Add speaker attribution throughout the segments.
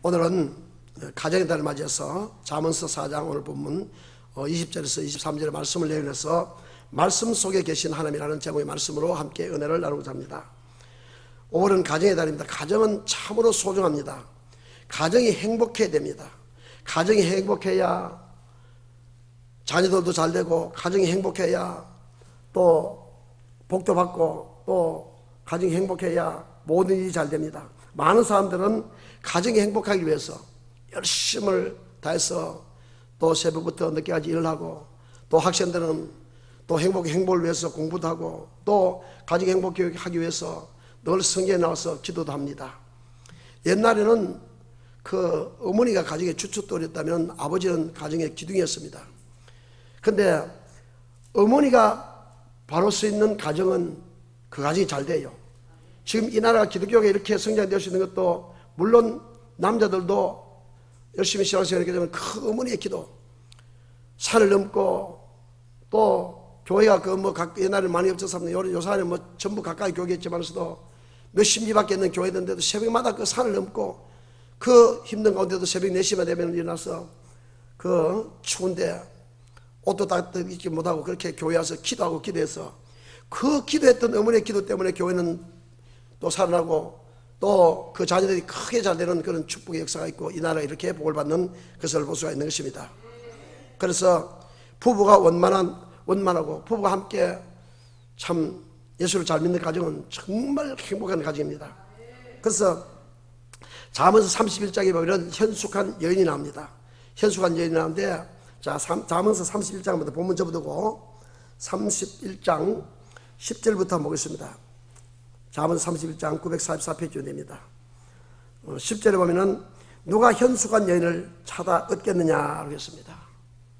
Speaker 1: 오늘은 가정의 달을 맞이해서 잠언서 4장 오늘 본문 20절에서 23절의 말씀을 내용해서 말씀 속에 계신 하나님이라는 제목의 말씀으로 함께 은혜를 나누고자 합니다. 5월은 가정의 달입니다. 가정은 참으로 소중합니다. 가정이 행복해야 됩니다. 가정이 행복해야 자녀들도 잘 되고, 가정이 행복해야 또 복도 받고, 또 가정이 행복해야 모든 일이 잘 됩니다. 많은 사람들은 가정이 행복하기 위해서 열심을 다해서 또 새벽부터 늦게까지 일을 하고, 또 학생들은 또 행복을 위해서 공부도 하고, 또 가정 행복하기 위해서 늘 성경에 나와서 기도도 합니다. 옛날에는 그 어머니가 가정의 주춧돌이었다면 아버지는 가정의 기둥이었습니다. 근데 어머니가 바로 서 있는 가정은 그 가정이 잘 돼요. 지금 이 나라가 기독교가 이렇게 성장될 수 있는 것도 물론 남자들도 열심히 신앙생활 하게 되면 그 어머니의 기도, 산을 넘고, 또 교회가 옛날에 많이 없었습니다. 요새는 전부 가까이 교회겠지만서도 몇십 리밖에 있는 교회인데도 새벽마다 그 산을 넘고, 그 힘든 가운데도 새벽 4시만 되면 일어나서 그 추운데 옷도 다 입지 못하고 그렇게 교회 와서 기도하고 기도해서, 그 기도했던 어머니의 기도 때문에 교회는 또 살아나고, 또 그 자녀들이 크게 잘 되는 그런 축복의 역사가 있고, 이 나라가 이렇게 복을 받는 것을 볼 수가 있는 것입니다. 그래서 부부가 원만하고 부부가 함께 참 예수를 잘 믿는 가정은 정말 행복한 가정입니다. 그래서 잠언서 31장에 보면 현숙한 여인이 나옵니다. 현숙한 여인이 나오는데, 자, 잠언서 31장부터 본문 접어두고 31장 10절부터 한번 보겠습니다. 잠언서 31장 944페이지로 됩니다. 10절에 보면은 누가 현숙한 여인을 찾아 얻겠느냐 하겠습니다.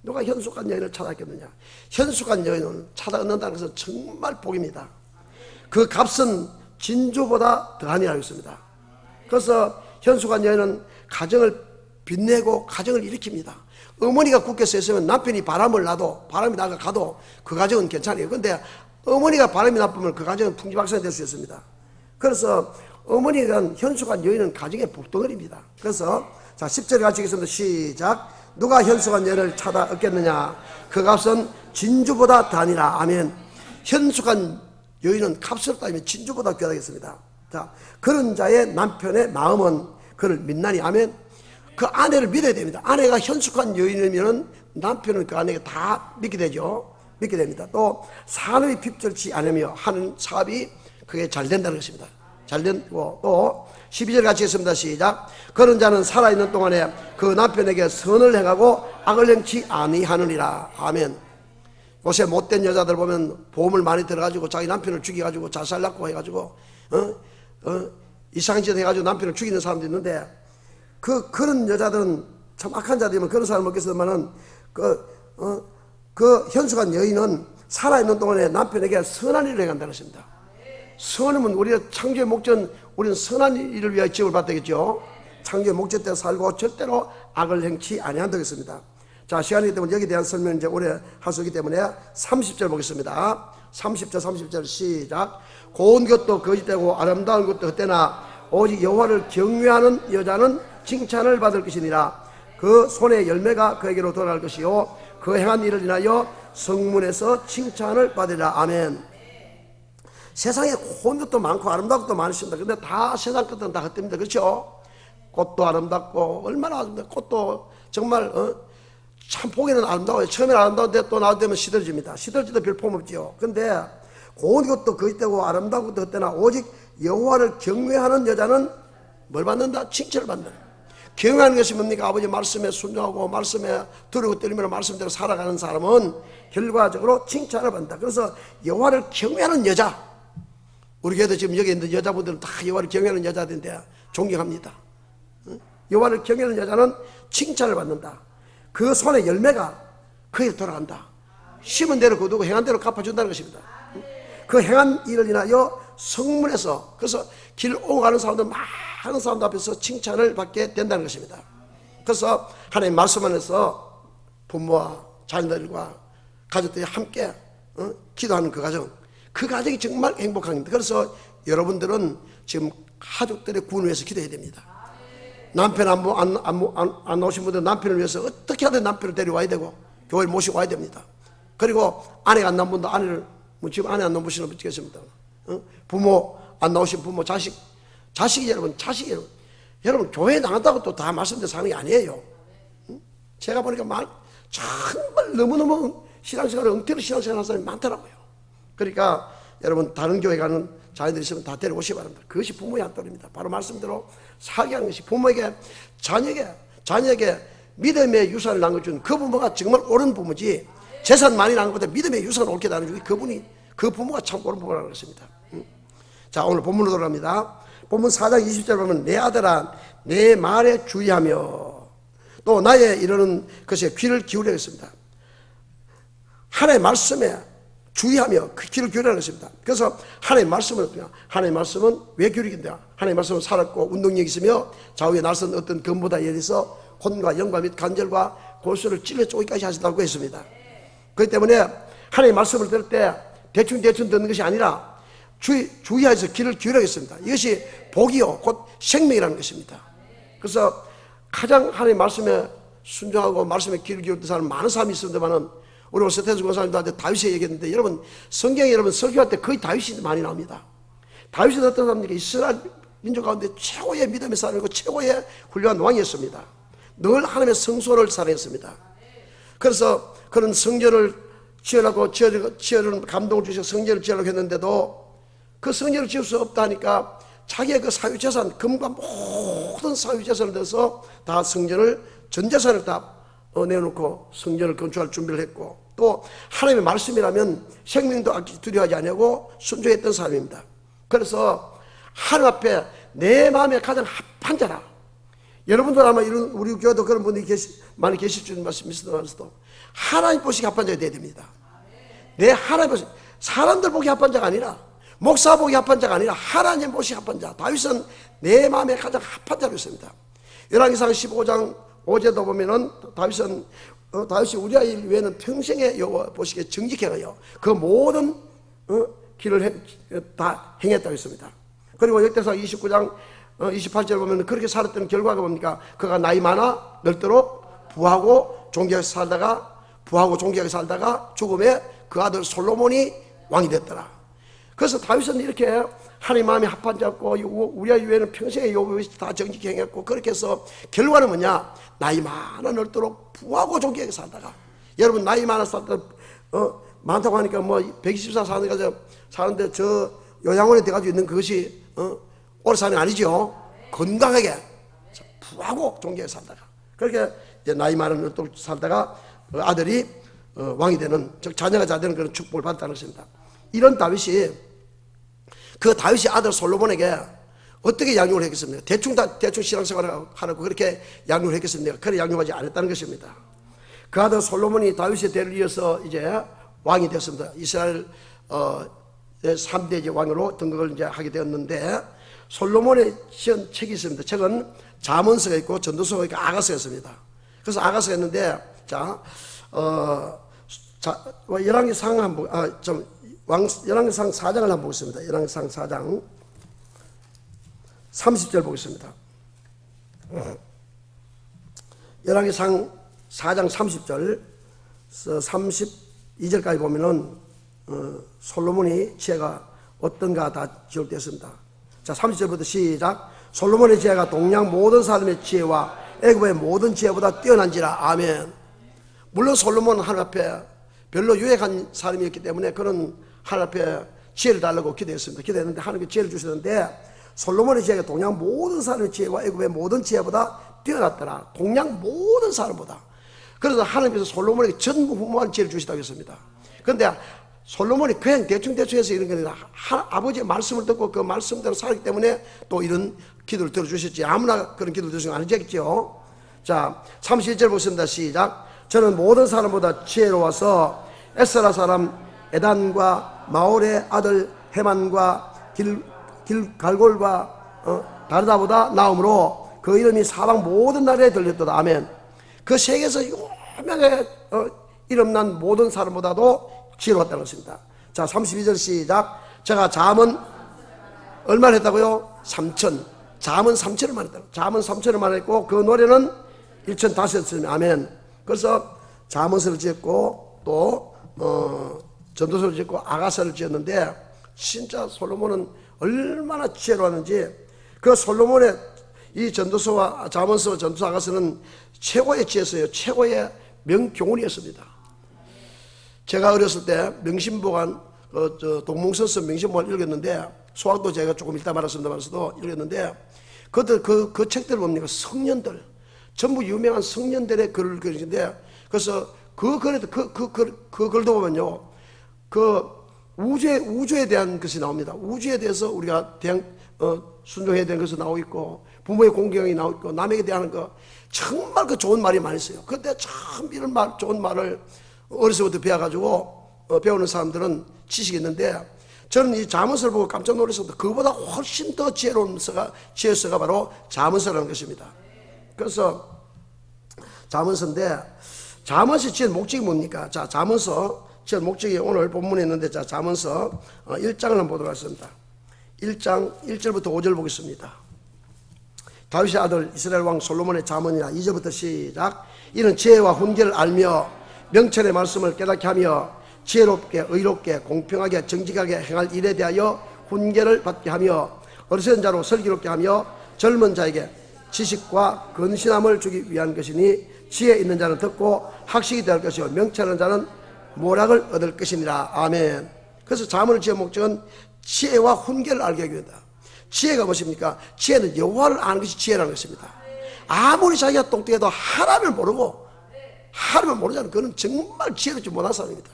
Speaker 1: 누가 현숙한 여인을 찾아 얻겠느냐. 현숙한 여인을 찾아 얻는다는 것은 정말 복입니다. 그 값은 진주보다 더하니라 했습니다. 그래서 현숙한 여인은 가정을 빛내고 가정을 일으킵니다. 어머니가 굳게 서 있으면 남편이 바람이 나가 가도 그 가정은 괜찮아요. 그런데 어머니가 바람이 나쁘면 그 가정은 풍지박산이 될 수 있습니다. 그래서 어머니가 현숙한 여인은 가정의 복덩어리입니다. 그래서 자, 10절에 같이 읽겠습니다. 시작. 누가 현숙한 여인을 찾아 얻겠느냐. 그 값은 진주보다 더하니라. 아멘. 현숙한 여인은 값을 따지면 진주보다 귀하다겠습니다. 자, 그런 자의 남편의 마음은 그를 믿나니. 아멘. 그 아내를 믿어야 됩니다. 아내가 현숙한 여인이면 남편은 그 아내에게 다 믿게 되죠. 믿게 됩니다. 또 산업이 핍절치 않으며 하는 사업이 그게 잘 된다는 것입니다. 잘 되고, 또 12절 같이 했습니다. 시작. 그런 자는 살아있는 동안에 그 남편에게 선을 행하고 악을 행치 아니하느니라. 아멘. 요새 못된 여자들 보면 보험을 많이 들어가지고 자기 남편을 죽여가지고 자살났고 해가지고 이상한 짓 해가지고 남편을 죽이는 사람도 있는데, 그런 여자들은 참 악한 자들이면 그런 사람을 먹겠으면은 그 현숙한 여인은 살아있는 동안에 남편에게 선한 일을 행한다는 것입니다. 선하면 우리가 창조의 목적은 우리는 선한 일을 위하여 지음을 받겠죠. 창조의 목적대로 살고 절대로 악을 행치 아니한다고 했습니다. 자, 시간이기 때문에 여기에 대한 설명은 이제 오래 할 수 있기 때문에 30절 보겠습니다. 30절 시작. 고운 것도 거짓되고 아름다운 것도 헛되나 오직 여호와를 경외하는 여자는 칭찬을 받을 것이니라. 그 손의 열매가 그에게로 돌아갈 것이요 그 행한 일을 인하여 성문에서 칭찬을 받으리라. 아멘. 세상에 고운 것도 많고 아름다운 것도 많습니다. 근데 다 세상 것들은 다 헛됩니다. 그렇죠? 꽃도 아름답고 얼마나 아름답고, 꽃도 정말 참 보기에는 아름다워요. 처음에는 아름다운데 또 나올 때면 시들어집니다. 시들어지도 별폼없지요. 근데 고운 것도 거짓되고 아름다운 것도 헛되나 오직 여호와를 경외하는 여자는 뭘 받는다? 칭찬을 받는다. 경외하는 것이 뭡니까? 아버지 말씀에 순종하고 말씀에 들으고 떨리며 말씀대로 살아가는 사람은 결과적으로 칭찬을 받는다. 그래서 여호와를 경외하는 여자, 우리 교회도 지금 여기 있는 여자분들은 다 여호와를 경외하는 여자들인데 존경합니다. 여호와를 경외하는 여자는 칭찬을 받는다. 그 손의 열매가 그에게 돌아간다. 심은 대로 거두고 행한 대로 갚아준다는 것입니다. 그 행한 일을 인하여 성문에서, 그래서 길 오고 가는 사람들, 많은 사람들 앞에서 칭찬을 받게 된다는 것입니다. 그래서 하나님 말씀 안에서 부모와 자녀들과 가족들이 함께 기도하는 그 가정이 정말 행복합니다. 그래서 여러분들은 지금 가족들의 구원을 위해서 기도해야 됩니다. 남편 안 나오신 분들 남편을 위해서 어떻게 하든 남편을 데려와야 되고 교회에 모시고 와야 됩니다. 그리고 아내가 안 나온 분도 아내를, 지금 아내 안 나온 분은 어떻겠습니까? 부모 안 나오신 부모, 자식이 여러분, 여러분 교회에 나간다고 또 다 말씀대로 사는 게 아니에요. 제가 보니까 정말 너무너무 신앙생활을 엉터리 신앙생활 하는 사람이 많더라고요. 그러니까 여러분 다른 교회 가는 자녀들 있으면 다 데려오시기 바랍니다. 그것이 부모의 한떨입니다. 바로 말씀대로 살게 하는 것이 부모에게 자녀에게 믿음의 유산을 남겨준 그 부모가 정말 옳은 부모지, 재산 많이 난 것보다 믿음의 유산을 옳게 나눠주기, 그 부모가 참 옳은 부모라는 것입니다. 자, 오늘 본문으로 돌아갑니다. 본문 4장 20절 보면 내 아들아 내 말에 주의하며 또 나의 이르는 것에 귀를 기울여야겠습니다. 하나님의 말씀에 주의하며 그 귀를 기울여야 것입니다. 그래서 하나님의 말씀은 왜 기울이긴데요? 하나님의 말씀은 살았고 운동력이 있으며 좌우에 날선 어떤 검보다 예리서 혼과 영과 및 간절과 골수를 찔러 쪼기까지 하신다고 했습니다. 그렇기 때문에 하나님의 말씀을 들을 때 대충 듣는 것이 아니라 주의해서 귀를 기울여야겠습니다. 이것이 복이요 곧 생명이라는 것입니다. 그래서 가장 하나님의 말씀에 순종하고 말씀에 귀를 기울였던 사람은 많은 사람이 있습니다만은 우리 서태수 권사님들한테 다윗이 얘기했는데, 여러분 성경에 여러분 설교할 때 거의 다윗이 많이 나옵니다. 다윗은 어떤 사람들이 이스라엘 민족 가운데 최고의 믿음의 사람이고 최고의 훌륭한 왕이었습니다. 늘 하나님의 성소를 사랑했습니다. 그래서 그런 성전을 지으라고 감동을 주셔서 성전을 지으라고 했는데도 그 성전을 지을 수 없다 하니까 자기의 그 사유재산, 금과 모든 사유재산을 넣어서 다 성전을, 전 재산을 다 내놓고 성전을 건축할 준비를 했고, 또 하나님의 말씀이라면 생명도 두려워하지 아니하고 순종했던 사람입니다. 그래서 하나님 앞에 내 마음에 가장 합한 자라. 여러분들 아마 이런 우리 교회도 그런 분들이 많이 계실 줄 믿습니다만서도 하나님 보시기 합한 자가 되어야 됩니다. 내 하나님 보시기, 사람들 보기 합한 자가 아니라, 목사 보기 합한 자가 아니라 하나님 보시기 합한 자. 다윗은 내 마음에 가장 합한 자로 있습니다. 열왕기상 15장 5절도 보면은 다윗이 우리아 일 외에는 평생에 여호와 보시기에 정직해가요 그 모든 길을 다 행했다고 했습니다. 그리고 역대상 29장 28절 보면 그렇게 살았던 결과가 뭡니까? 그가 나이 많아 늙도록 부하고 존귀하게 살다가 죽음에 그 아들 솔로몬이 왕이 됐더라. 그래서 다윗은 이렇게 하나님 마음이 합한 자였고 우리아 이외에는 평생에 여호와 다 정직히 행했고, 그렇게 해서 결과는 뭐냐? 나이 많아 늙도록 부하고 존귀하게 살다가, 여러분 나이 많아 살다 많다고 하니까 뭐 124 사는데 저 요양원에 돼가지고 있는 그것이 오래 사는 게 아니죠. 건강하게 부하고 존귀하게 살다가, 그렇게 이제 나이 많아 늙도록 살다가 아들이 왕이 되는, 즉 자녀가 잘 되는 그런 축복을 받았다는 것입니다. 이런 다윗이 아들 솔로몬에게 어떻게 양육을 했겠습니까? 대충 신앙생활을 하라고 그렇게 양육을 했겠습니까? 그래 양육하지 않았다는 것입니다. 그 아들 솔로몬이 다윗의 대를 이어서 이제 왕이 됐습니다. 이스라엘 3대 이제 왕으로 등극을 이제 하게 되었는데, 솔로몬의 지은 책이 있습니다. 책은 잠언서가 있고 전도서가 있고 아가서가 있습니다. 그래서 아가서가 있는데, 열왕기상 열왕기상 4장을 한번 보겠습니다. 열왕기상 4장 30절 보겠습니다. 열왕기상 4장 30절 32절까지 보면은 솔로몬이 지혜가 어떤가 다 기록되었습니다. 자, 30절부터 시작. 솔로몬의 지혜가 동양 모든 사람의 지혜와 애굽의 모든 지혜보다 뛰어난지라. 아멘. 물론 솔로몬은 하나님 앞에 별로 유익한 사람이었기 때문에 그런 하나님 앞에 지혜를 달라고 기도했습니다. 기도했는데 하나님께 지혜를 주셨는데, 솔로몬의 지혜가 동양 모든 사람의 지혜와 애굽의 모든 지혜보다 뛰어났더라. 동양 모든 사람보다. 그래서 하나님께서 솔로몬에게 전무후무한 지혜를 주시다고 했습니다. 그런데 솔로몬이 그냥 대충해서 이런 게 아니라 아버지의 말씀을 듣고 그 말씀대로 살기 때문에 또 이런 기도를 들어주셨지. 아무나 그런 기도를 들으신 거 아니겠죠. 자, 31절 보겠습니다. 시작. 저는 모든 사람보다 지혜로워서 에스라 사람 에단과 마올의 아들 헤만과 길갈골과 다르다보다 나음으로 그 이름이 사방 모든 나라에 들렸도다. 아멘. 그 세계에서 유명하게 이름난 모든 사람보다도 지혜로웠다는 것입니다. 자, 32절 시작. 제가 잠언 얼마를 했다고요? 3천. 잠언 3천을 말했다. 잠언 3천을 말했고 그 노래는 1,005였습니다. 아멘. 그래서 잠언서를 지었고 또 전도서를 지었고 아가서를 지었는데 진짜 솔로몬은 얼마나 지혜로웠는지 그 솔로몬의 이 전도서와 잠언서, 전도서, 아가서는 최고의 지혜서예요. 최고의 명교훈이었습니다. 제가 어렸을 때 명심보관 동문서서 명심보관 읽었는데 수학도 제가 조금 읽다 말았습니다만서도 읽었는데 그 책들 뭡니까? 성년들 전부 유명한 성년들의 글을 그리는데 그래서 그 글도 보면요 그 우주에 대한 것이 나옵니다. 우주에 대해서 우리가 순종해야 되는 것이 나오고 있고 부모의 공경이 나오고 있고 남에게 대한 거 정말 그 좋은 말이 많이 있어요. 그런데 참 이런 좋은 말을 어려서부터 배워가지고 배우는 사람들은 지식이 있는데 저는 이 잠언서를 보고 깜짝 놀랐습니다. 그보다 훨씬 더 지혜로운 지혜서가 바로 잠언서라는 것입니다. 그래서 잠언서인데 잠언서 지은 목적이 뭡니까? 자, 잠언서 지은 목적이 오늘 본문에 있는데 자, 잠언서 1장을 한번 보도록 하겠습니다. 1장 1절부터 5절 보겠습니다. 다윗의 아들 이스라엘 왕 솔로몬의 잠언이라 2절부터 시작. 이는 지혜와 훈계를 알며 명철의 말씀을 깨닫게 하며 지혜롭게 의롭게 공평하게 정직하게 행할 일에 대하여 훈계를 받게 하며 어리석은 자로 슬기롭게 하며 젊은 자에게 지식과 근신함을 주기 위한 것이니 지혜 있는 자는 듣고 학식이 될 것이요 명철한 자는 모략을 얻을 것이니라. 아멘. 그래서 잠언을 지은 목적은 지혜와 훈계를 알게 하기 위하다. 지혜가 무엇입니까? 지혜는 여호와를 아는 것이 지혜라는 것입니다. 아무리 자기가 똑똑해도 하나님을 모르고 하나님을 모르잖아요. 그는 정말 지혜롭지 못한 사람입니다.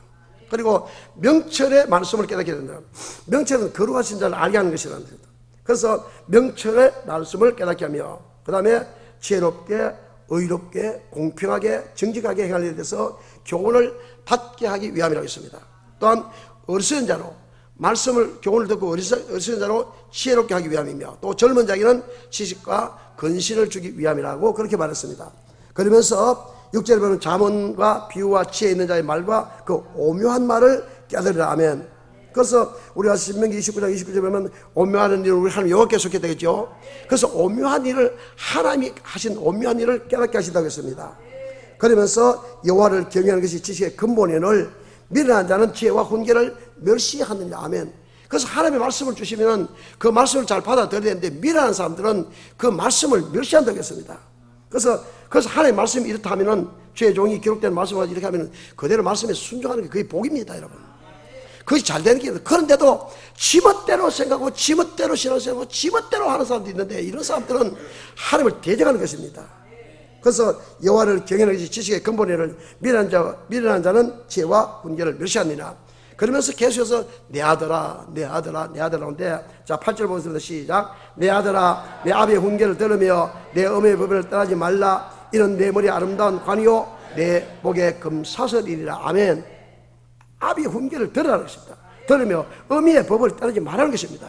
Speaker 1: 그리고 명철의 말씀을 깨닫게 된다. 명철은 거룩하신 자를 알게 하는 것이라는 것입니다. 그래서 명철의 말씀을 깨닫게 하며 그 다음에 지혜롭게 의롭게 공평하게 정직하게 행할 일에 대해서 교훈을 받게 하기 위함이라고 했습니다. 또한 어리석은 자로 말씀을 교훈을 듣고 어리석은 자로 지혜롭게 하기 위함이며 또 젊은 자에게는 지식과 근신을 주기 위함이라고 그렇게 말했습니다. 그러면서 6절에 보면 잠언과 비유와 지혜 있는 자의 말과 그 오묘한 말을 깨달으라. 아멘. 그래서 우리가 신명기 29장 29절에 보면 오묘한 일을 우리 하나님 여호와께 속해 되겠죠. 그래서 오묘한 일을 하나님이 하신 오묘한 일을 깨닫게 하신다고 했습니다. 그러면서 여호와를 경외하는 것이 지식의 근본인을 미련한 자는 지혜와 훈계를 멸시하느냐. 아멘. 그래서 하나님의 말씀을 주시면 그 말씀을 잘 받아들여야 되는데 미련한 사람들은 그 말씀을 멸시한다고 했습니다. 그래서 하나님의 말씀이 이렇다 하면은 죄의 종이 기록된 말씀을 이렇게 하면은 그대로 말씀에 순종하는 게 그게 복입니다, 여러분. 그것이 잘 되는 게 그런데도 지멋대로 생각하고 지멋대로 신앙생활하고 지멋대로 하는 사람도 있는데 이런 사람들은 하나님을 대적하는 것입니다. 그래서 여호와를 경외하는 것이 지식의 근본이를 미련한 자는 지혜와 훈계를 멸시하느니라. 그러면서 계속해서 내 아들아 내 아들아 내 아들아 하는데 자 8절 보겠습니다. 시작. 내 아들아 내 아비의 훈계를 들으며 내 어머니의 법을 떠나지 말라. 이는 내 머리 아름다운 관이요 내 목에 금사슬이리라. 아멘. 아비의 훈계를 들으라는 것입니다. 들으며 어미의 법을 따르지 말라는 것입니다.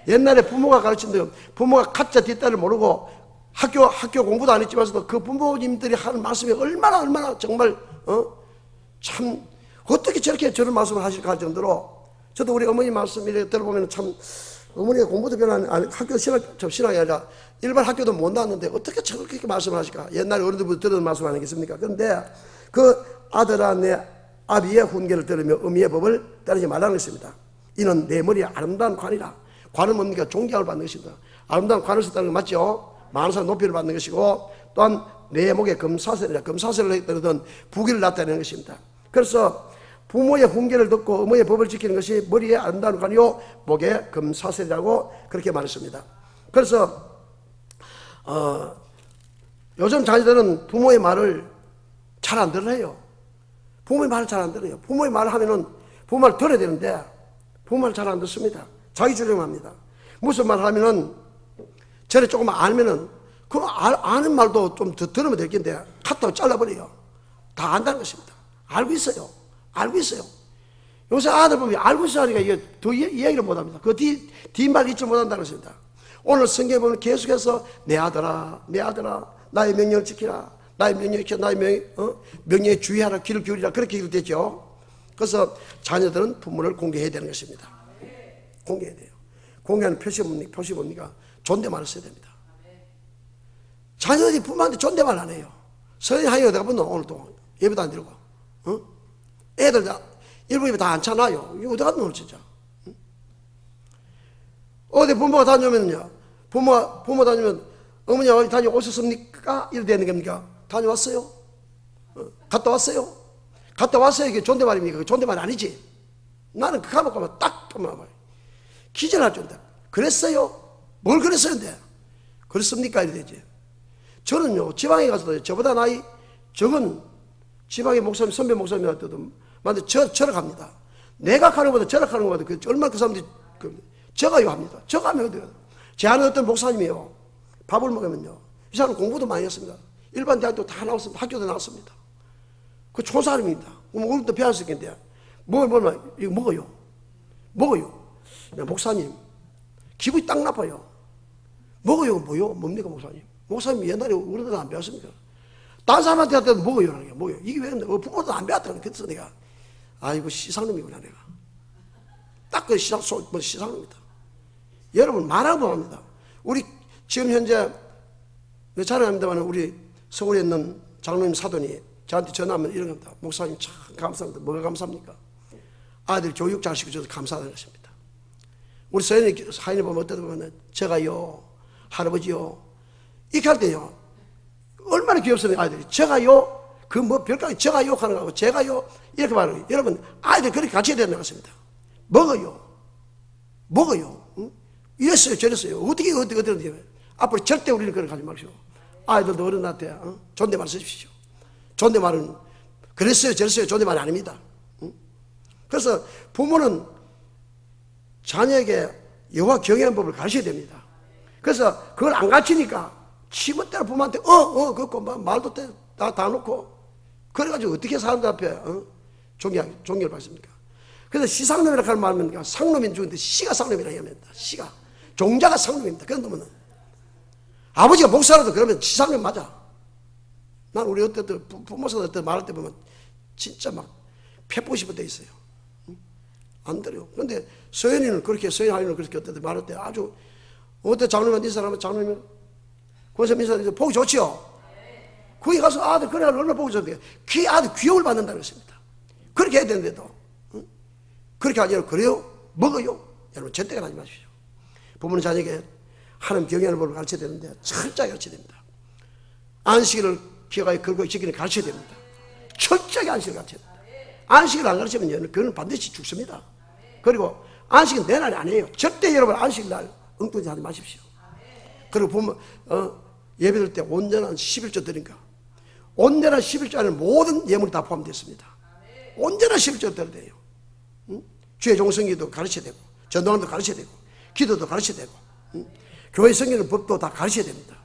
Speaker 1: 옛날에 부모가 가르친 대로 부모가 가짜 뒷다리를 모르고 학교 공부도 안 했지만서도 그 부모님들이 하는 말씀이 얼마나 정말 참 어떻게 저런 말씀을 하실까 할 정도로 저도 우리 어머니 말씀 이렇게 들어보면 참 어머니가 공부도 별로 안 학교 신학이 아니라 일반 학교도 못 나왔는데 어떻게 저렇게 말씀을 하실까. 옛날에 어른들부터 들은 말씀 아니겠습니까? 그런데 그 아들아 내 아비의 훈계를 들으며 어미의 법을 따르지 말라는 것입니다. 이는 내 머리에 아름다운 관이라. 관은 뭡니까? 존경을 받는 것입니다. 아름다운 관을 썼다는 건 맞죠? 많은 사람 높이를 받는 것이고 또한 내 목에 금사슬이라. 금사슬을 했던 부귀를 나타내는 것입니다. 그래서 부모의 훈계를 듣고 어머니의 법을 지키는 것이 머리에 아름다운 관이요 목에 금사슬이라고 그렇게 말했습니다. 그래서 요즘 자녀들은 부모의 말을 잘 안 들어요. 부모의 말을 잘 안 들어요. 부모의 말을 하면은 부모 말 들어야 되는데 부모 말 잘 안 듣습니다. 자기 주장합니다. 무슨 말 하면은 저래 조금 알면은 그 아는 말도 좀 더 들으면 될 텐데 카톡 잘라버려요. 다 안다는 것입니다. 알고 있어요. 알고 있어요. 요새 아들 보면 알고 있어 하니까 이게 더 이야기를 못합니다. 그 뒷말 잊지 못한다는 것입니다. 오늘 성경에 보면 계속해서 내 아들아 내 아들아 나의 명령을 지키라. 나의 명령을 지켜 나의 명령에 주의하라. 귀를 기울이라. 그렇게 기록됐죠. 그래서 자녀들은 부모를 공개해야 되는 것입니다. 공개해야 돼요. 공개하는 표시 뭡니까? 존댓말을 써야 됩니다. 자녀들이 부모한테 존댓말 안 해요. 성인이 어디가 붙노? 오늘도 예배도 안 드리고. 애들 다 일부 예배 다 안 차나요? 이거 어디 갔노 진짜. 어디 부모가 다녀오면요, 부모 다니면 어머니 어디 다녀오셨습니까? 이렇게 되는 겁니까? 다녀왔어요? 갔다 왔어요? 갔다 왔어요? 이게 존댓말입니까? 존댓말 아니지? 나는 그 감옥 가면 딱 보면 기절할 줄인데. 그랬어요? 뭘 그랬어요? 근데 그렇습니까? 이래 되지. 저는요, 지방에 가서도 저보다 나이 적은 지방의 목사님, 선배 목사님한테도 만데 절약합니다. 내가 가는 것보다 절약하는 것보다 얼마나 그 사람들이 저가요 합니다. 저가면 어때요? 제 아는 어떤 목사님이요, 밥을 먹으면요, 이 사람 공부도 많이 했습니다. 일반 대학도 다 나왔습니다. 학교도 나왔습니다. 그 좋은 사람입니다. 오늘도 배울 수 있겠는데 이거 먹어요. 목사님 기분이 딱 나빠요. 먹어요. 뭐요? 뭡니까 목사님? 목사님 옛날에 우리도 안 배웠습니까? 다른 사람한테 할 때도 먹어요. 먹어요. 이게 왜 부모도 안 배웠다는 그래서 내가 아이고 시상놈이구나 내가. 딱 그 시상놈이다. 여러분 말하고 합니다. 우리 지금 현재 자랑합니다만 우리 서울에 있는 장로님 사돈이 저한테 전화하면 이런 겁니다. 목사님 참 감사합니다. 뭐가 감사합니까? 아들 교육 잘 시켜줘서 감사하다는 것입니다. 우리 사연이 보면 어떻게 보면 제가요, 할아버지요, 이렇게 할 때요, 얼마나 귀엽습니까? 아이들이 제가요, 그 뭐 별까지 제가요 하는 거하고 제가요 이렇게 말해요. 여러분 아이들 그렇게 가르쳐야 된다는 것입니다. 먹어요. 응? 이랬어요 저랬어요. 어떻게 앞으로 절대 우리는 그걸 가지 마시오. 아이들도 어른한테 존댓말 쓰십시오. 존댓말은 그랬어요 저랬어요 존댓말이 아닙니다. 응? 그래서 부모는 자녀에게 여호와 경외하는 법을 가르쳐야 됩니다. 그래서 그걸 안 가르치니까 지멋대로 부모한테 그거 말도 다 놓고 그래가지고 어떻게 사람들 앞에 존경을 받습니까? 그래서 시상놈이라고 하는 말은 상놈인 중인데 씨가 상놈이라고 합니다. 씨가 종자가 상놈입니다. 그런 놈은 아버지가 목사라도 그러면 시상놈 맞아. 난 우리 어때 부모사들 때 말할 때 보면 진짜 막 패보고 싶은 데 있어요. 안 들어요. 그런데 서연이는 그렇게 어때 말할 때 아주 어때 장로님한테 인사하면 장로님은 권사 인사해서 보기 좋지요. 거기 가서 아들 그래 얼마나 보기 좋은데 그 아들 귀여움을 받는다는 것입니다. 그렇게 해야 되는데도 그렇게 하지 않고 그래요? 먹어요? 여러분 절대 하지 마십시오. 부모는 자녀에게 하나님 경외하는 법을 가르쳐야 되는데 철저하게 가르쳐야 됩니다. 안식일을 기억하여 그걸 지키는 가르쳐야 됩니다. 철저하게 안식을 가르쳐야 됩니다. 안식을 안 가르치면 그는 반드시 죽습니다. 그리고 안식은 내 날이 아니에요. 절대 여러분 안식 날 엉뚱하지 하지 마십시오. 그리고 보면 예배 드릴 때 온전한 11조 드린가 온전한 11조 안에 모든 예물이 다 포함되어 있습니다. 온전한 11조 드려야 돼요. 주의 종성기도 가르쳐야 되고 전도관도 가르쳐야 되고 기도도 가르쳐야 되고 교회 성기는 법도 다 가르쳐야 됩니다.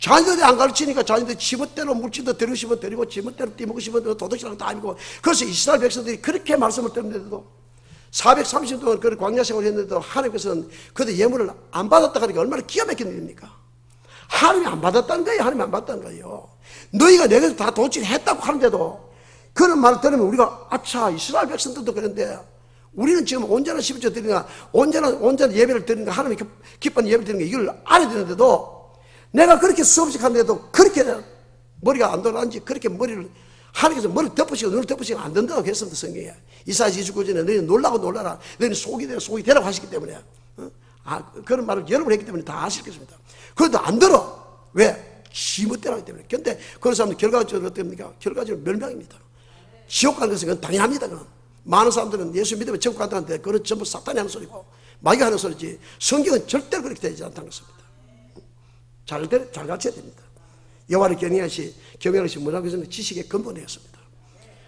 Speaker 1: 자녀들이 안 가르치니까 자녀들이 지멋대로 물질도 드리고 싶으면 드리고 지멋대로 띠먹고 싶으면 도덕시랑 다 아니고 그래서 이스라엘 백성들이 그렇게 말씀을 듣는데도 430년 동안 그 광야 생활을 했는데도 하나님께서는 그들 예물을 안 받았다 하니까 얼마나 기가 막힌 일입니까? 하나님이 안 받았다는 거예요. 하나님이 안 받았다는 거예요. 너희가 내게서 다 도취했다고 하는데도 그런 말을 들으면 우리가 아차 이스라엘 백성들도 그런데 우리는 지금 온전한 11조 드리니까 온전한 예배를 드리니까 하나님이 기쁜 예배를 드리는 거 이걸 알아야 되는데도 내가 그렇게 수없이 하는데도 그렇게 머리가 안 돌아가는지 그렇게 하나님께서 머리를 덮으시고 눈을 덮으시고 안 된다고 했습니다. 성경에 이사야 29절에 너희는 놀라고 놀라라 너희는 속이 되라고 하시기 때문에 그런 말을 여러 번 했기 때문에 다 아시겠습니다. 그래도 안 들어. 왜? 지멋대로 하기 때문에. 그런데 그런 사람들 결과적으로 어떻습니까? 결과적으로 멸망입니다. 지옥 가는 것은 그건 당연합니다. 그건. 많은 사람들은 예수 믿으면 천국 간다는데 그건 전부 사탄이 하는 소리고 마귀가 하는 소리지 성경은 절대로 그렇게 되지 않다는 것입니다. 잘 가르쳐야 됩니다. 여호와를 경외하시 뭐라고 했습니까? 지식의 근본이었습니다.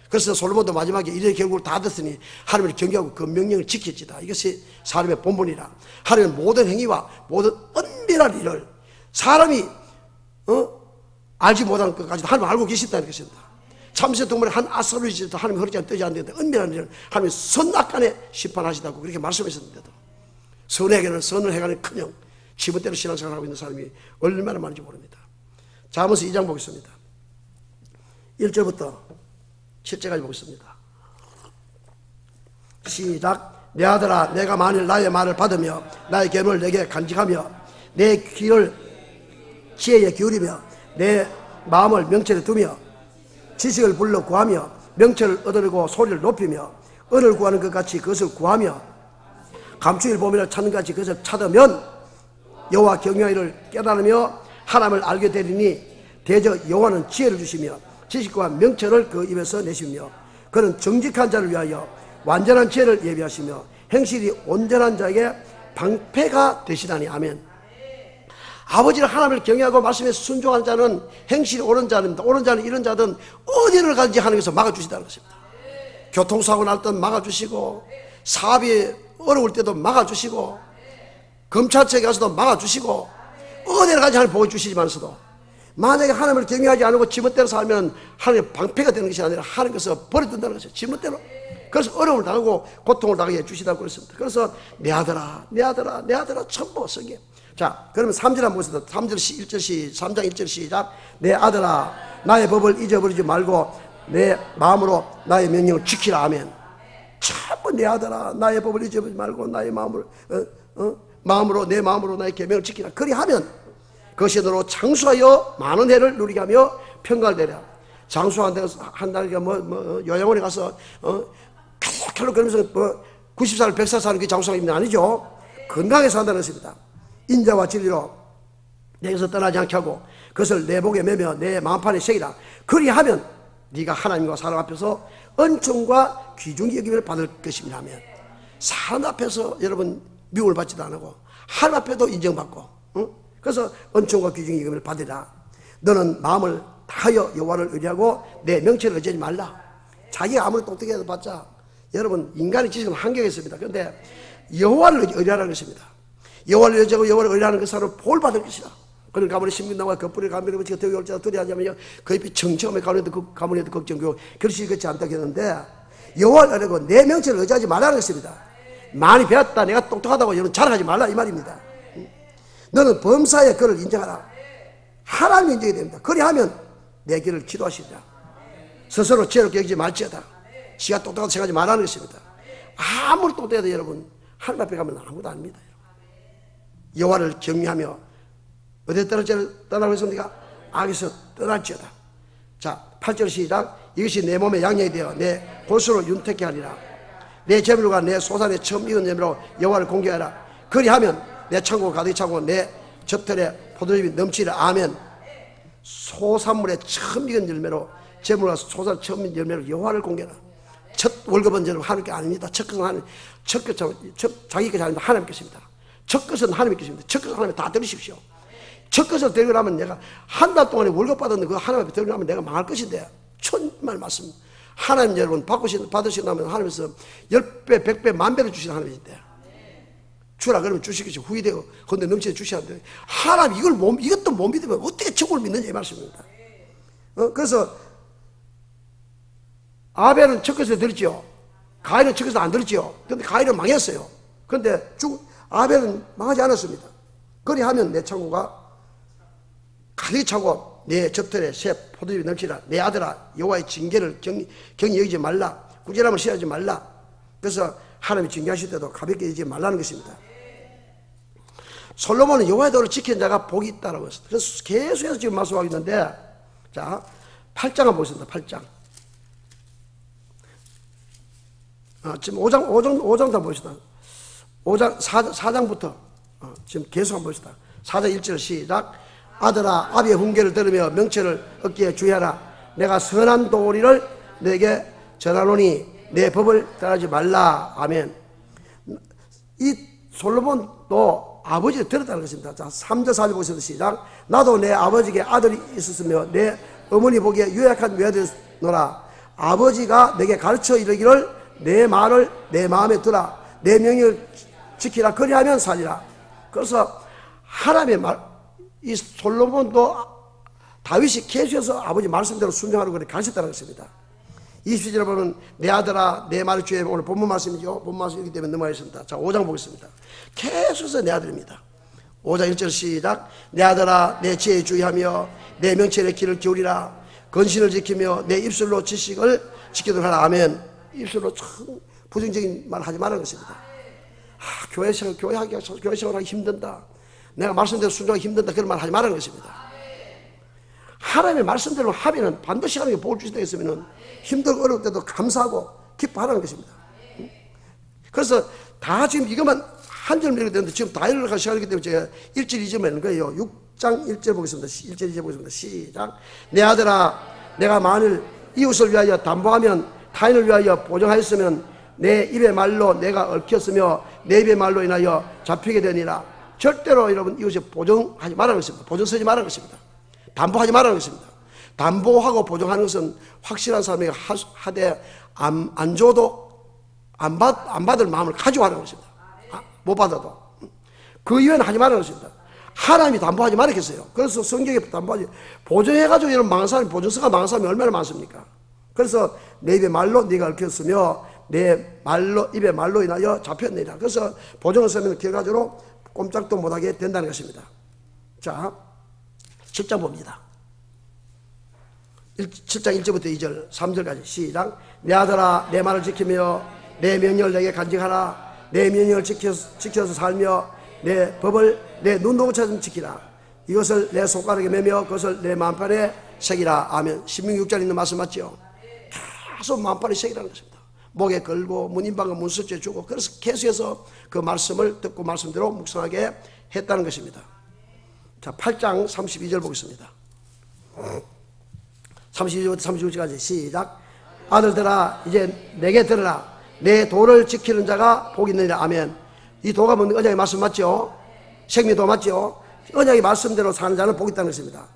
Speaker 1: 그래서 솔로몬도 마지막에 이래 결국을 다 듣으니 하나님을 경외하고 그 명령을 지켰지다. 이것이 사람의 본분이라. 하나님의 모든 행위와 모든 은밀한 일을 사람이 알지 못하는 것까지도 하나님 알고 계신다는 것입니다. 참새 동물의 한 아사루지도 하나님 허리지 않 뜨지 않는데 은밀한 일을 하나님이 선악간에 심판하시다고 그렇게 말씀하셨는데도 선에게는 선을 행하는 커녕 지멋대로 신앙생활을 하고 있는 사람이 얼마나 많은지 모릅니다. 잠언서 2장 보겠습니다. 1절부터 7절까지 보겠습니다. 시작. 내 아들아 내가 만일 나의 말을 받으며 나의 계명을 내게 간직하며 내 귀를 지혜에 기울이며 내 마음을 명철에 두며 지식을 불러 구하며 명철을 얻으려고 소리를 높이며 은을 구하는 것 같이 그것을 구하며 감추일 보미를 찾는 것 같이 그것을 찾으면 여호와 경외하기를 깨달으며 하나님을 알게 되리니 대저 여호와는 지혜를 주시며 지식과 명철을 그 입에서 내시며 그는 정직한 자를 위하여 완전한 지혜를 예비하시며 행실이 온전한 자에게 방패가 되시다니. 아멘. 아버지를 하나님을 경외하고 말씀에 순종하는 자는 행실이 옳은 자입니다. 옳은 자는 이런 자든 어디를 가든지 하나님께서 막아주시다는 것입니다. 교통사고 날 땐 막아주시고 사업이 어려울 때도 막아주시고 검찰청에 가서도 막아주시고 어디를 가든지 하나님 보고 주시지만서도 만약에 하나님을 경외하지 않고 지멋대로 살면 하나님의 방패가 되는 것이 아니라 하나님께서 버려둔다는 것이죠. 지멋대로. 그래서 어려움을 당하고 고통을 당하게 해주시다고 그랬습니다. 그래서 내 아들아 내 아들아 내 아들아 전부 성경. 자, 그러면 3절 한번 보겠습니다. 3절 1절 3장 1절 시작. 내 아들아 나의 법을 잊어버리지 말고 내 마음으로 나의 명령을 지키라. 아멘. 전부 내 아들아 나의 법을 잊어버리지 말고 나의 마음으로 마음으로 내 마음으로 나의 계명을 지키라. 그리하면 그것이 너로 장수하여 많은 해를 누리게 하며 평강을 내라. 장수한다니까 요양원에 가서 칼로 그러면서 90살 100살 사는 게 장수하는 게 아니죠. 건강하게 산다는 것입니다. 인자와 진리로 내게서 떠나지 않게 하고 그것을 내 목에 매며 내 마음판에 새기라. 그리하면 네가 하나님과 사람 앞에서 은총과 귀중히 여김을 받을 것입니다. 하면 사람 앞에서 여러분 미움을 받지도 않고 하나님 앞에도 인정받고 그래서 은총과 귀중히 여김을 받으라. 너는 마음을 다하여 여호와를 의뢰하고 내 명철을 의지하지 말라. 자기가 아무리 똑똑해도 봤자 여러분 인간의 지식은 한계가 있습니다. 그런데 여호와를 의뢰하라는 것입니다. 여호와를 의지하고 여호와를 의뢰하는 그 사람은 볼 받을 것이다. 그는 가문에 신민나와 겉뿌리 가문에 붙이고 되게 올자 두려워하자며 그 잎이 청청함에 가문에도 걱정고 그릇이 그렇지 않다 했는데 여호와를 의뢰하고 내 명철을 의지하지 말라는 것입니다. 많이 배웠다 내가 똑똑하다고 여러분 자랑하지 말라 이 말입니다. 너는 범사에 그를 인정하라. 하나님이 인정이 됩니다. 그리하면 내 길을 기도하시리라. 스스로 지혜롭게 여기지 말지어다. 지가 똑똑하다고 생각하지 말라는 것입니다. 아무리 똑똑해도 여러분 하나님 앞에 가면 아무것도 아닙니다. 여호와를 경외하며 어디에 떠나고 했습니까? 악에서 떠날지어다. 자, 8절 시작. 이것이 내 몸의 양념이 되어 내 골수로 윤택케 하리라. 내 재물과 내 소산에 처음 익은 재물로 여호와를 공개하라. 그리하면 내 창고가 가득히 차고 내 젖털에 포도즙이 넘치리라. 아멘. 소산물에 처음 익은 열매로 재물과 소산 처음 익은 열매로 여호와를 공개하라. 첫 월급은 여러분 하나님께 아닙니다. 첫 것은 하나님, 자기 것이 아닙니다. 하나님 것입니다. 첫 것은 하나님의 것입니다. 첫 것은 하나님 다 들으십시오. 첫 것을 들고 나면 내가 한 달 동안에 월급 받았는데 그거 하나님 앞에 들고 나면 내가 망할 것인데 천만 말씀. 하나님 여러분 받으시고 나면 하나님께서 10배, 100배, 10,000배를 주시는 하나님인데 주라 그러면 주시겠죠. 후이되고 근데 넘치게 주셔야 돼. 하나님 이것도 못 믿으면 어떻게 천국을 믿는지 이 말씀입니다. 그래서 아벨은 첫 것을 들었죠. 가인은 첫 것을 안 들었죠. 근데 가인은 망했어요. 근데 아벨은 망하지 않았습니다. 그리하면 내 창고가 가득히 차고 내 젖털에 새 포도즙이 넘치라. 내 아들아 여호와의 징계를 경히 여기지 말라. 꾸지람을 시하지 말라. 그래서 하나님이 징계하실 때도 가볍게 여기지 말라는 것입니다. 솔로몬은 여호와의 도를 지키는 자가 복이 있다라고 했습니다. 그래서 계속해서 지금 말씀하고 있는데 자 8장 한번 보겠습니다. 8장 지금 5장도 보시다. 4장부터 지금 계속 한번 보시다. 4장 1절 시작. 아들아 아비의 훈계를 들으며 명철을 얻기에 주의하라. 내가 선한 도리를 내게 전하노니 내 법을 따르지 말라. 아멘. 이 솔로몬도 아버지를 들었다는 것입니다. 자 3절 4절 보시다. 시작. 나도 내 아버지에게 아들이 있었으며 내 어머니 보기에 유약한 외아들이노라. 아버지가 내게 가르쳐 이르기를 내 말을 내 마음에 두라. 내 명령을 지키라. 그리하면 살리라. 그래서 하나님의 말, 이 솔로몬도 다윗이 계속해서 아버지 말씀대로 순종하라고 그렇게 가르쳤다는 것입니다. 20절에 보면 내 아들아 내 말을 주의 오늘 본문 말씀이죠. 본문 말씀이기 때문에 넘어가겠습니다. 자 5장 보겠습니다. 계속해서 내 아들입니다. 5장 1절 시작. 내 아들아 내 지혜에 주의하며 내 명철의 길을 기울이라. 건신을 지키며 내 입술로 지식을 지키도록 하라. 아멘. 입술로 참 부정적인 말 하지 말라는 것입니다. 교회 생활하기 힘든다. 내가 말씀대로 순종하기 힘든다. 그런 말 하지 말라는 것입니다. 하나님의 말씀대로 하면은 반드시 하나님께 복을 주신다 했으면은 힘들고 어려울 때도 감사하고 기뻐하라는 것입니다. 그래서 다 지금 이것만 한 절 읽어야 되는데 지금 다 읽을 시간이기 때문에 제가 1절 2절만 읽는 거예요. 6장 1절 보겠습니다. 1절 2절 보겠습니다. 시작. 내 아들아, 내가 만일 이웃을 위하여 담보하면 타인을 위하여 보증하였으면 내 입의 말로 내가 얽혔으며 내 입의 말로 인하여 잡히게 되니라. 절대로 여러분 이웃에 보증하지 말라는 것입니다. 보증 서지 말라는 것입니다. 담보하지 말라는 것입니다. 담보하고 보증하는 것은 확실한 사람에게 하되 안 줘도 안 받을 마음을 가지고 하는 것입니다. 못 받아도 그 이외에는 하지 말라는 것입니다. 하나님이 담보하지 말았겠어요. 그래서 성경에 담보하지 보증해가지고 이런 망한 사람이 보증서가 망한 사람이 얼마나 많습니까? 그래서 내 입의 말로 네가 얽혔으며 내 말로 입의 말로 인하여 잡혔느니라. 그래서 보증을 쓰면 결과적으로 꼼짝도 못하게 된다는 것입니다. 자, 7장 봅니다. 7장 1절부터 2절 3절까지 시작. 내 아들아, 내 말을 지키며 내 명령을 내게 간직하라. 내 명령을 지켜서 살며 내 법을 내 눈동자처럼 지키라. 이것을 내 손가락에 매며 그것을 내 마음판에 새기라. 아멘. 신명기 6장에 있는 말씀 맞죠? 계속 마음판에 새기라는 것입니다. 목에 걸고 문인방과 문서죄 주고 그래서 계속해서 그 말씀을 듣고 말씀대로 묵상하게 했다는 것입니다. 자, 8장 32절 보겠습니다. 32절부터 36절까지 시작. 아들들아, 이제 내게 들으라. 내 도를 지키는 자가 복이 있느니라. 아멘. 이 도가 뭔 언약의 말씀 맞죠? 생명도 맞죠? 언약의 말씀대로 사는 자는 복이 있다는 것입니다.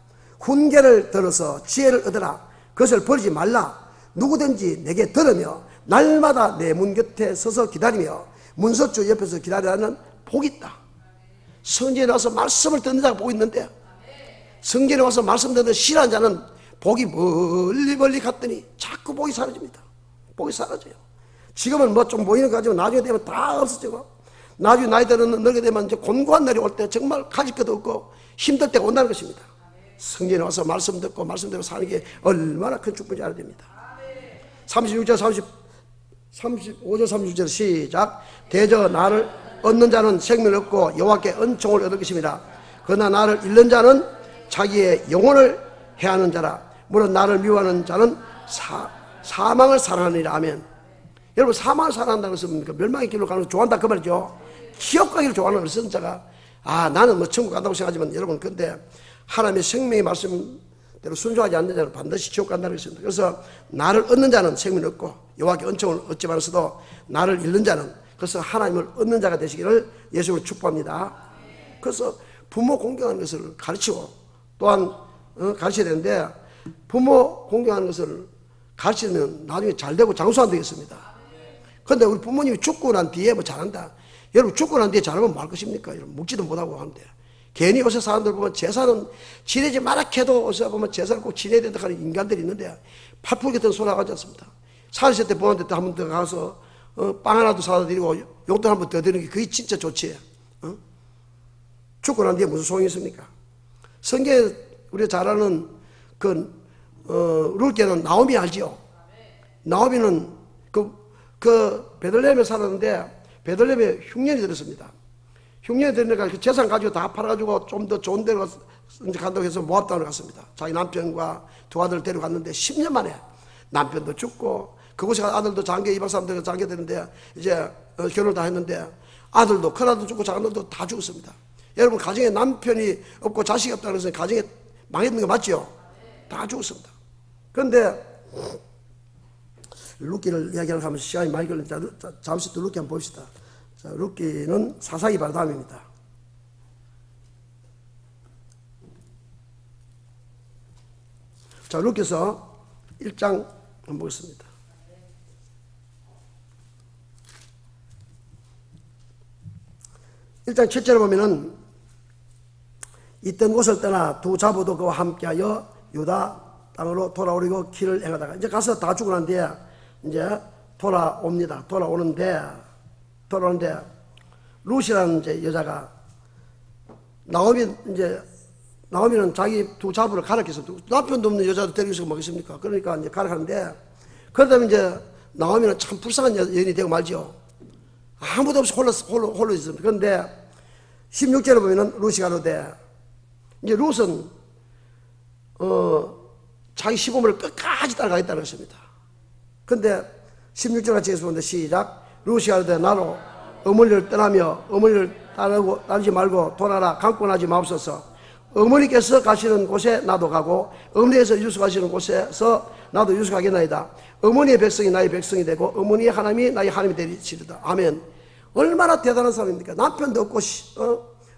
Speaker 1: 훈계를 들어서 지혜를 얻으라. 그것을 버리지 말라. 누구든지 내게 들으며 날마다 내 문 곁에 서서 기다리며 문서주 옆에서 기다리라는 복이 있다. 성전에 와서 말씀을 듣는 자가 복이 있는데 성전에 와서 말씀 듣는 싫어하는 자는 복이 멀리 갔더니 자꾸 복이 사라집니다. 복이 사라져요. 지금은 뭐 좀 보이는 거 가지고 나중에 되면 다 없어지고 나중에 나이 들은 늙게 되면 이제 곤고한 날이 올 때 정말 가질 것도 없고 힘들 때가 온다는 것입니다. 성전에 와서 말씀 듣고 말씀대로 사는 게 얼마나 큰 축복인지 알아야 됩니다. 36절 35절 36절 시작. 대저 나를 얻는 자는 생명을 얻고 여호와께 은총을 얻을 것입니다. 그러나 나를 잃는 자는 자기의 영혼을 해하는 자라. 물론 나를 미워하는 자는 사망을 사랑하느니라. 아멘. 여러분, 사망을 사랑한다는 것은 멸망의 길로 가는 걸 좋아한다 그 말이죠. 지옥 가기를 좋아하는 어떤 자가 나는 뭐 천국 간다고 생각하지만 여러분, 근데 하나님의 생명의 말씀대로 순종하지 않는 자는 반드시 지옥 간다는 것입니다. 그래서 나를 얻는 자는 생명을 얻고 여호와께 은총을 얻지만서도 나를 잃는 자는, 그래서 하나님을 얻는 자가 되시기를 예수로 축복합니다. 그래서 부모 공경하는 것을 가르치고 또한 가르쳐야 되는데, 부모 공경하는 것을 가르치면 나중에 잘되고 장수한 되겠습니다. 그런데 우리 부모님이 죽고 난 뒤에 뭐 잘한다. 여러분, 죽고 난 뒤에 잘하면 뭐 할 것입니까? 여러분, 묵지도 못하고 하는데. 괜히 요새 사람들 보면 재산은 지내지 마라 해도 요새 보면 재산을 꼭 지내야 된다 하는 인간들이 있는데 팔풀 같은 소리 하지 않습니다. 살실 때 부모한테 한 번 더 가서 빵 하나도 사다 드리고 용돈 한 번 더 드리는 게 그게 진짜 좋지. 죽고 난 뒤에 무슨 소용이 있습니까? 성경에 우리가 잘 아는 룰게는 나오미 알지요? 나오미는 그 베들레헴에 살았는데 베들레헴에 흉년이 들었습니다. 흉년이 들으니까 그 재산 가지고 다 팔아가지고 좀 더 좋은 데로 간다고 해서 모압당을 갔습니다. 자기 남편과 두 아들을 데려갔는데 10년 만에 남편도 죽고 그곳에 아들도 장교 이방 사람들과 장교되는데 이제 결혼을 다 했는데 아들도 큰아들도 죽고 작은아들도 다 죽었습니다. 여러분, 가정에 남편이 없고 자식이 없다는 것은 가정에 망했는 거 맞죠? 다 죽었습니다. 그런데 룻기를 이야기하려고 하면 시간이 많이 걸리니까 잠시 또 룻기 한번 봅시다. 자, 룻기는 사사기 바로 다음입니다. 자, 룻기서 1장 한번 보겠습니다. 일단 7절에 보면은 있던 곳을 떠나 두 자부도 그와 함께하여 유다 땅으로 돌아오려고 길을 행하다가 이제 가서 다 죽고 난 뒤에 이제 돌아옵니다. 돌아오는데 룻이라는 이제 여자가 나오미는 자기 두 자부를 가락해서 남편도 없는 여자도 데리고서 먹겠습니까? 그러니까 이제 가락하는데 그러다 이제 나오미는 참 불쌍한 여인이 되고 말죠. 아무도 없이 홀로 있습니다. 그런데 16절에 보면은 룻이 가로되 이제 룻은 자기 시부모를 끝까지 따라가겠다는 것입니다. 근데 16절 같이 해서 시작. 루시 가로되 나로 어머니를 떠나며 어머니를 따르지 말고 돌아라. 강권하지 마옵소서. 어머니께서 가시는 곳에 나도 가고 어머니께서 유숙하시는 곳에서 나도 유숙하겠나이다. 어머니의 백성이 나의 백성이 되고 어머니의 하나님이 나의 하나님이 되리시리다. 아멘. 얼마나 대단한 사람입니까? 남편도 없고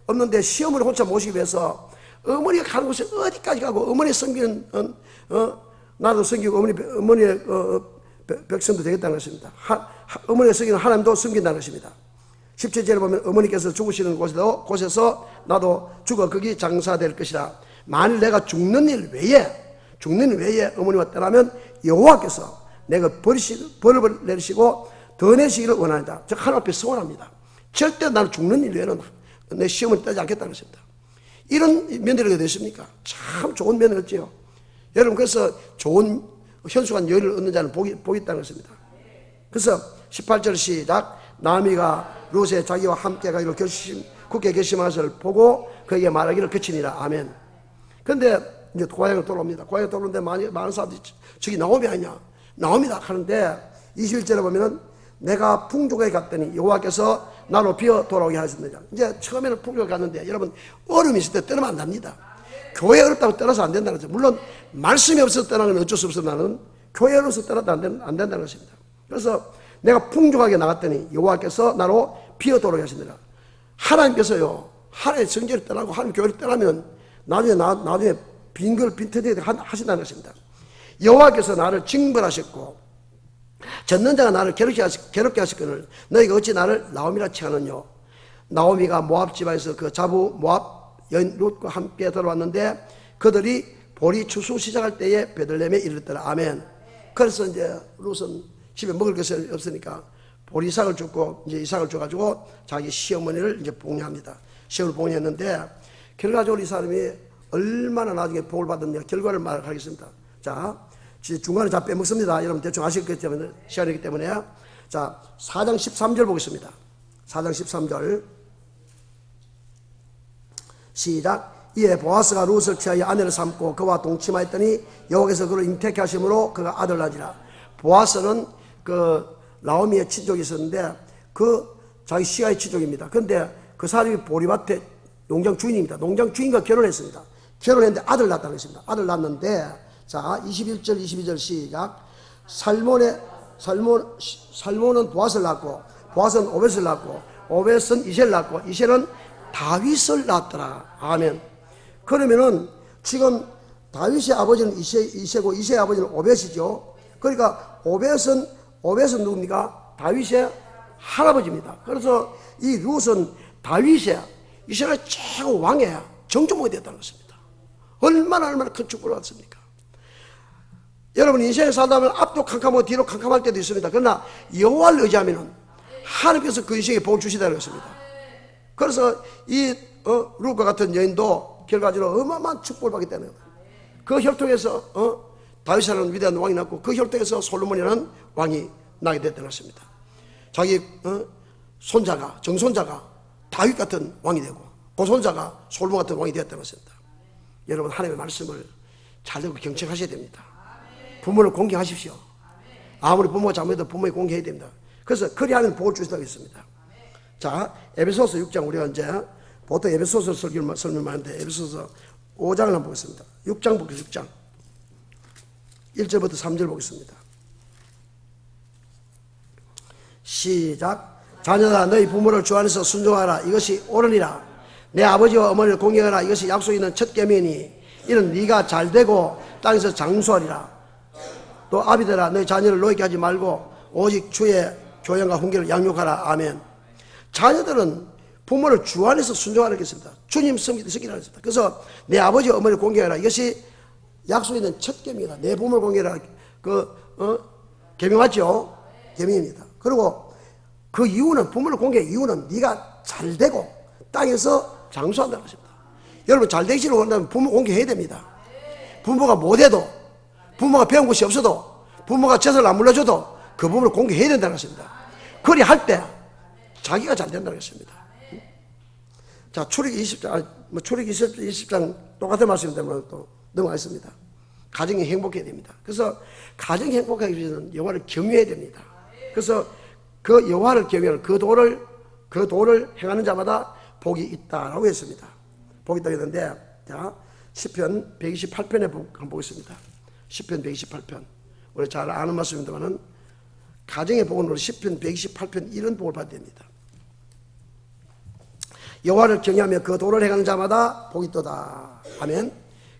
Speaker 1: 없는데 시어머니 혼자 모시기 위해서 어머니가 가는 곳에 어디까지 가고 어머니 섬기는 나도 섬기고 어머니의 백성도 되겠다는 것입니다. 어머니가 섬기는 하나님도 섬긴다는 것입니다. 17절에 보면 어머니께서 죽으시는 곳에서 나도 죽어 거기 장사될 것이라. 만일 내가 죽는 일 외에 어머니와 떠나면 여호와께서 내가 벌을 내리시고 더 내시기를 원한다. 즉 하나님 앞에 서원합니다. 절대 나는 죽는 일 외에는 내 시험을 따지 않겠다는 것입니다. 이런 며느리가 되십니까? 참 좋은 며느리였지요. 여러분, 그래서 좋은 현숙한 여인을 얻는 자는 복이 있다는 것입니다. 그래서 18절 시작. 나오미가 룻의 자기와 함께 가기로 굳게 결심한 것을 보고 그에게 말하기를 그치니라. 아멘. 근데 이제 고향으로 돌아옵니다. 고향에 돌아오는데 많은 사람들이 저기 나오미 아니냐, 나오미다 하는데 21절에 보면은 내가 풍족에 갔더니 여호와께서 나로 비어 돌아오게 하셨느니라. 이제 처음에는 풍족에 갔는데 여러분, 얼음이 있을 때 떠나면 안 됩니다. 교회 어렵다고 떠나서 안 된다는 거죠. 물론 말씀이 없어서 떠나는 건 어쩔 수 없어. 나는 교회 어려서 떠나도 안 된다는 것입니다. 그래서 내가 풍족하게 나갔더니 여호와께서 나로 비어 돌아오게 하시느니라. 하나님께서요, 하나님의 성전을 떠나고 하나님 교회를 떠나면 나중에 빈터지게 하신다는 것입니다. 여호와께서 나를 징벌하셨고 젖는 자가 나를 괴롭게 하셨거늘 너희가 어찌 나를 나오미라 칭하느뇨. 나오미가 모압 지방에서 그 자부 모압 여인 룻과 함께 돌아왔는데 그들이 보리 추수 시작할 때에 베들레헴에 이르렀더라. 아멘. 그래서 이제 룻은 집에 먹을 것이 없으니까 보리 이삭을 줬고 이제 이삭을 줘가지고 자기 시어머니를 이제 봉례합니다. 시어머니를 봉례했는데 결과적으로 이 사람이 얼마나 나중에 복을 받았냐 결과를 말하겠습니다. 자, 중간에 다 빼먹습니다. 여러분 대충 아실 거기 때문에 시간이기 때문에 자 4장 13절 보겠습니다. 4장 13절 시작. 이에 보아스가 룻을 취하여 아내를 삼고 그와 동침하였더니 여호와께서 그를 잉태케 하심으로 그가 아들 낳으니라. 보아스는 그 나오미의 친족이 있었는데 그 자기 시아의 친족입니다. 그런데 그 사람이 보리밭의 농장 주인입니다. 농장 주인과 결혼했습니다. 결혼했는데 아들 낳았다는 것입니다. 아들 낳았는데 자 21절 22절 시작. 살몬은 보아스를 낳고 보아스는 오벳을 낳고 오벳은 이셀을 낳고 이셀은 다윗을 낳았더라. 아멘. 그러면은 지금 다윗의 아버지는 이세고 이세의 아버지는 오벳이죠. 그러니까 오벳은 누굽니까? 다윗의 할아버지입니다. 그래서 이 룻은 다윗의 이스라엘 최고 왕의 정조목이 되었다는 것입니다. 얼마나 큰 축복을 받습니까? 여러분 인생에 살다 보면 앞도 캄캄하고 뒤로 캄캄할 때도 있습니다. 그러나 여호와를 의지하면 하나님께서 그 인생에 복을 주시다는 것입니다. 그래서 이 룻과 같은 여인도 결과적으로 어마어마한 축복을 받기 때문에 그 혈통에서 다윗이라는 위대한 왕이 났고 그 혈통에서 솔로몬이라는 왕이 나게 됐다는 것입니다. 자기 정손자가 다윗 같은 왕이 되고 고손자가 솔로몬 같은 왕이 되었다는 것입니다. 여러분 하나님의 말씀을 잘 듣고 경청하셔야 됩니다. 부모를 공경하십시오. 아무리 부모가 잘못해도 부모에 공경해야 됩니다. 그래서 그리하면 복을 주시다고 했습니다. 자, 에베소서 6장 우리가 이제 보통 에베소서 설명하는데 에베소서 5장을 한번 보겠습니다. 6장 보겠습니다. 6장 1절부터 3절 보겠습니다. 시작. 자녀들아 너희 부모를 주 안에서 순종하라. 이것이 옳으니라. 내 아버지와 어머니를 공경하라. 이것이 약속 있는 첫 계명이니 이는 네가 잘되고 땅에서 장수하리라. 또 아비들아 너희 자녀를 노예케 하지 말고 오직 주의 교양과 훈계를 양육하라. 아멘. 자녀들은 부모를 주 안에서 순종하라 했습니다. 주님 섬기라 했습니다. 그래서 내 아버지와 어머니를 공경하라. 이것이 약속 있는 첫 계명이다. 내 부모를 공경하라. 계명 맞죠? 계명입니다. 그리고 그 이유는 부모를 공경의 이유는 네가 잘되고 땅에서 장수한다는 것입니다. 여러분 잘되기를 원한다면 부모 공경해야 됩니다. 부모가 못해도 부모가 배운 것이 없어도 부모가 재산을 안 물려줘도 그 부모를 공경해야 된다는 것입니다. 그리 할 때 자기가 잘 된다는 것입니다. 자, 출애기 20장 똑같은 말씀인데 또 넘어가겠습니다. 가정이 행복해야 됩니다. 그래서 가정이 행복하기 위해서는 여호와를 경외해야 됩니다. 그래서 그 여호와를 경외하는 그 도를 행하는 자마다 복이 있다라고 했습니다. 복이 있다고 했는데, 자, 시편 128편에 한번 보겠습니다. 시편 128편. 우리 잘 아는 말씀입니다만은 가정의 복은 우리 시편 128편 이런 복을 받아야 됩니다. 여호와를 경외하며 그 도를 행하는 자마다 복이 있도다. 아멘.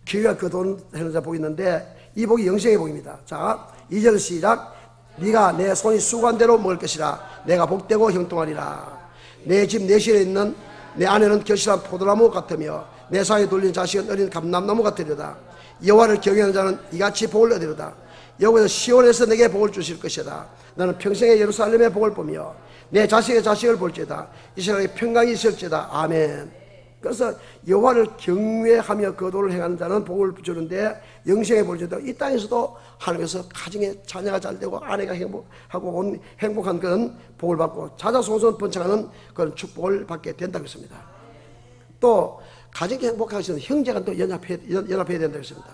Speaker 1: 기회가 그 도를 행하는 자 복이 있는데 이 복이 영생의 복입니다. 자, 2절 시작. 네가 내 손이 수고한 대로 먹을 것이라. 내가 복되고 형통하리라. 내 집 내실에 있는 내 아내는 결실한 포도나무 같으며 내 상에 돌린 자식은 어린 감람나무 같으리로다. 여호와를 경외하는 자는 이같이 복을 얻으리로다. 여호와께서 시온에서 내게 복을 주실 것이다. 나는 평생에 예루살렘의 복을 보며 내 자식의 자식을 볼지다. 이스라엘의 평강이 있을지다. 아멘. 그래서 여호와를 경외하며 그 도를 행하는 자는 복을 주는데 영생의 복을 준다. 이 땅에서도 하나님께서 가정에 자녀가 잘 되고 아내가 행복하고 행복한 그런 복을 받고 자자손손 번창하는 그런 축복을 받게 된다고 했습니다. 또 가정이 행복하기 위해서는 형제가 또 연합해야 된다고 했습니다.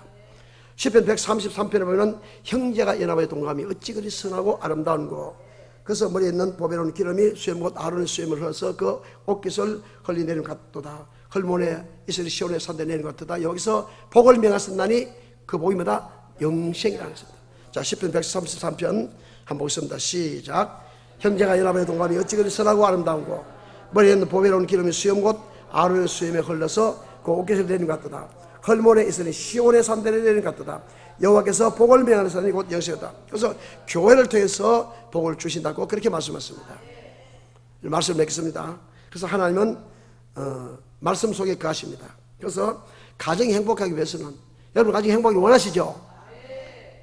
Speaker 1: 시편 133편에 보면 형제가 연합의 동감이 어찌 그리 선하고 아름다운고. 그래서 머리에 있는 보배로운 기름이 수염 곧 아론의 수염을 흘러서 그 옷깃을 흘리내린 것 같도다. 헐몬에 이스라엘 시온의 산대 내린 것 같도다. 여기서 복을 명하셨나니 그 복이 뭐다? 영생이라는 것입니다. 자, 시편 133편 한번 보겠습니다. 시작. 형제가 연합의 동감이 어찌 그리 선하고 아름다운고. 머리에 있는 보배로운 기름이 수염 곧 아론의 수염에 흘러서 그 옷깃을 내린 것 같도다. 헐몬에 있으니 시온의 산대를 내린 것 같도다. 여호와께서 복을 명하는 사람이 곧 영생이다. 그래서 교회를 통해서 복을 주신다고 그렇게 말씀하셨습니다. 말씀을 맺겠습니다. 그래서 하나님은 말씀 속에 거하십니다. 그래서 가정이 행복하기 위해서는 여러분 가정이 행복하기 원하시죠?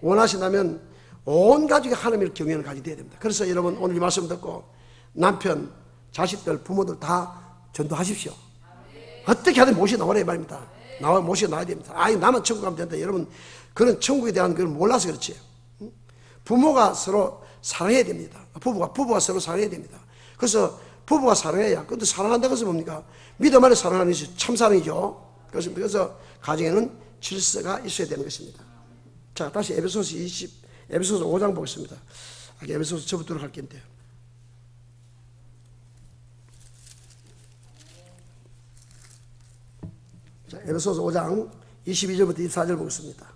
Speaker 1: 원하신다면 온 가족이 하나님을 경외하는 가족이 되어야 됩니다. 그래서 여러분 오늘 이 말씀 듣고 남편, 자식들, 부모들 다 전도하십시오. 어떻게 하든 모시 나오라 이 말입니다. 모시 나와야 됩니다. 아니 나만 천국 가면 된다. 여러분 그런 천국에 대한 걸 몰라서 그렇지. 부모가 서로 사랑해야 됩니다. 부부가 서로 사랑해야 됩니다. 그래서 부부가 사랑해야. 근데 사랑한다는 것은 뭡니까? 믿음 안에 사랑하는 것이 참 사랑이죠. 그래서 가정에는 질서가 있어야 되는 것입니다. 자, 다시 에베소서 5장 보겠습니다. 에베소서 저부터 할 건데요. 자, 에베소서 5장 22절부터 24절 보겠습니다.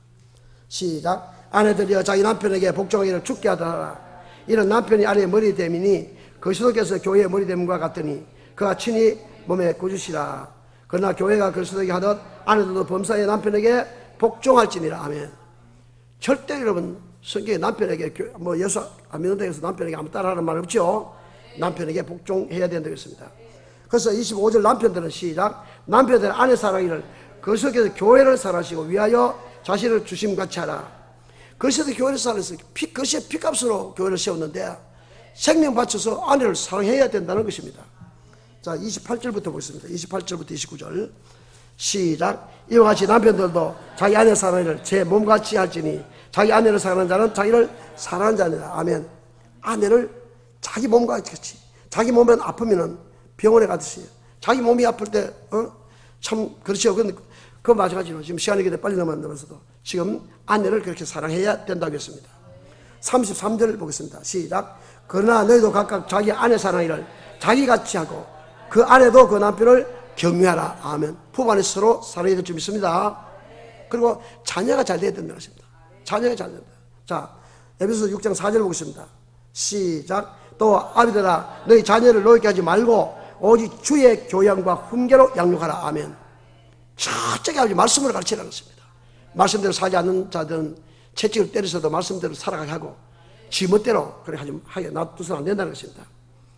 Speaker 1: 시작. 아내들이여 자기 남편에게 복종하기를 죽게 하더라. 이런 남편이 아내의 머리됨이니 그리스도께서 교회의 머리됨과 같더니 그가 친히 몸에 꾸짖으시라. 그러나 교회가 그리스도에게 하듯 아내들도 범사의 남편에게 복종할지니라. 아멘. 절대 여러분 성경에 남편에게 예수 안 믿는다 해서 남편에게 아무 따라하는 말 없죠. 남편에게 복종해야 된다고 했습니다. 그래서 25절 남편들은 시작. 남편들은 아내 사랑이를 그리스도께서 교회를 사랑하시고 위하여 자신을 주심같이 하라. 그리스도 교회를 사랑해서 그리스도의 피값으로 교회를 세웠는데 생명 바쳐서 아내를 사랑해야 된다는 것입니다. 자, 28절부터 보겠습니다. 28절부터 29절 시작. 이와 같이 남편들도 자기 아내 사랑을 제 몸같이 할지니 자기 아내를 사랑하는 자는 자기를 사랑하는 자니라. 아멘. 아내를 자기 몸과 같이. 자기 몸은 아프면은 병원에 가듯이 자기 몸이 아플 때 참 그렇죠. 그 마찬가지로 지금 시간이 그때 빨리 넘어서도 지금 아내를 그렇게 사랑해야 된다고 했습니다. 33절 보겠습니다. 시작. 그러나 너희도 각각 자기 아내 사랑이를 자기같이 하고 그 아내도 그 남편을 경외하라. 아멘. 부부 안에 서로 사랑해야 될 줄 믿습니다. 그리고 자녀가 잘 돼야 된다는 것입니다. 자녀가 잘 된다. 자, 에베소서 6장 4절 보겠습니다. 시작. 또 아비들아 너희 자녀를 노엽게 하지 말고 오직 주의 교양과 훈계로 양육하라. 아멘. 철저하게 아버지 말씀으로 가르치라는 것입니다. 말씀대로 살지 않는 자들은 채찍을 때려서도 말씀대로 살아가게 하고 지멋대로 그렇게 하게 놔두서는 안 된다는 것입니다.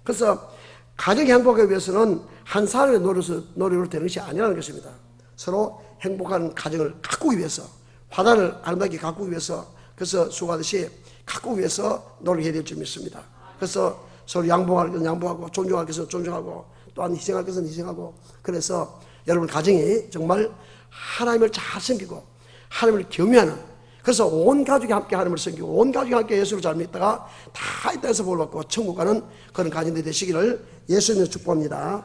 Speaker 1: 그래서 가정이 행복하기 위해서는 한 사람의 노력으로 되는 것이 아니라는 것입니다. 서로 행복한 가정을 가꾸기 위해서 화단을 아름답게 가꾸기 위해서 그래서 수고하듯이 가꾸기 위해서 노력해야 될 줄 믿습니다. 그래서 서로 양보할 것은 양보하고 존중할 것은 존중하고 또한 희생할 것은 희생하고 그래서 여러분 가정이 정말 하나님을 잘 섬기고 하나님을 경외하는 그래서 온 가족이 함께 하나님을 섬기고 온 가족이 함께 예수를 잘 믿다가 다 이 땅에서 복을 받고 천국 가는 그런 가정들이 되시기를 예수님으로 축복합니다.